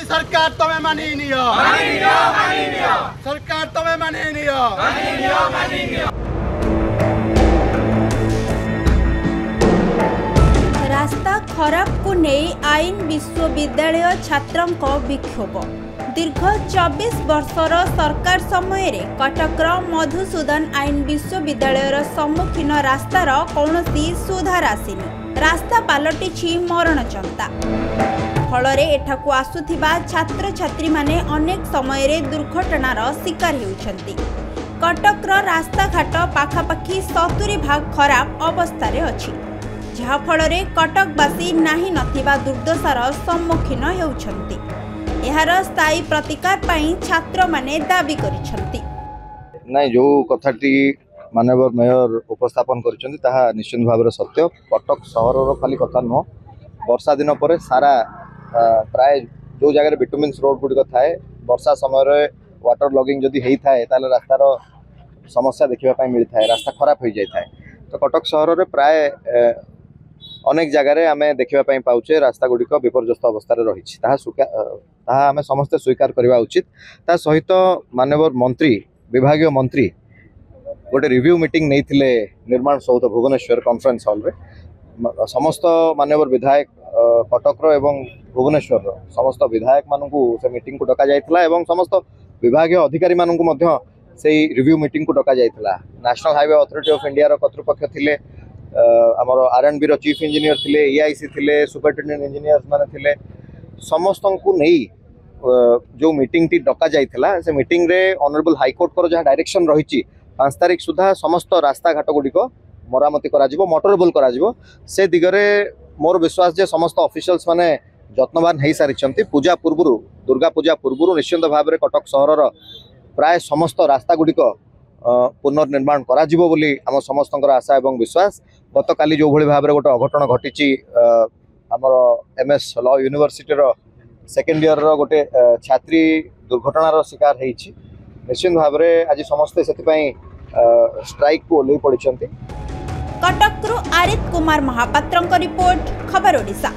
सरकार तमे मानी नियो सरकार तमे मानी नियो रास्ता खराब को नहीं आईन विश्वविद्यालय छात्रों को विक्षोभ दीर्घ 24 वर्षर सरकार समय रे कटकर मधुसूदन आईन विश्वविद्यालय सम्मुखीन रास्तार कौनसी सुधार आसीनी रास्ता पलटि मरण चंता फल एठाकू आसुथिबा छात्र छात्री माने अनेक समय रे दुर्घटनार शिकार होउछंती। कटकर रास्ता घाट पाखापाखि 70 भाग खराब अवस्था रे अछि जहा फल रे कटकवासी नाही नथिबा दुर्दशार सम्मुखीन होउछंती। एहार स्थायी प्रतिकार पाई छात्र माने दाबी करिसंती। नहीं जो कथाटी माननीय मेयर उपस्थापन करिसंती ताहा निश्चित भाव सत्य। कटक सहर खाली कथा नुह वर्षा दिन पर सारा प्राय जो जगह बिटुमिन्स रोड गुड़िक थाए वर्षा समय वाटर लॉगिंग जदि होता है ताले रास्तार समस्या देखा मिलता है रास्ता खराब हो जाता है। तो कटक सहर में प्राय अनेक जगह आम देखा पाचे रास्ता गुड़िक विपर्यस्त अवस्था रही आम समस्ते स्वीकार करने उचित। ता सहित माननीय मंत्री विभाग मंत्री गोटे रिव्यू मीटिंग नहीं निर्माण सौध भुवनेश्वर कॉन्फ्रेंस हॉल रे समस्त माननीय विधायक कटक एवं भुवनेश्वर समस्त विधायक मानू से मीटिंग को डका जाइथिला एवं समस्त विभागीय अधिकारी मानू से रिव्यू मीटिंग को डका जाइथिला। National highway authority of India रो कर्तृपक्ष थिले आमर R&B रो चीफ इंजीनियर थिले EIC थिले सुपरिटेंडेंट इंजीनियर्स माने थिले समस्त को नहीं जो मीटिंग टी डका जाइथिला से मीटिंग रे ऑनरेबल हाईकोर्ट को जहाँ डायरेक्शन रही 5 तारीख सुधा समस्त रास्ता घाट गुड़िक मरामती करा मोटरेबल करा से दिगरे मोर विश्वास जे समस्त ऑफिशियल्स माने जत्नवान हो सारी पूजा पूर्व दुर्गा पूजा पूर्व निश्चित भाव में कटक सहर प्राय समस्त रास्ता गुड़िक पुनर्निर्माण करा बोली आम समस्त आशा और विश्वास। गत काली जो भली भाव में गोटे अघटन घटी आमर MS law university second year गोटे छात्री दुर्घटनार शिकार होती निश्चित भाव में आज समस्ते से स्ट्राइक को ओल्लई पड़ती। कटकरू आरित कुमार महापात्रଙ୍କ रिपोर्ट खबर ओडिशा।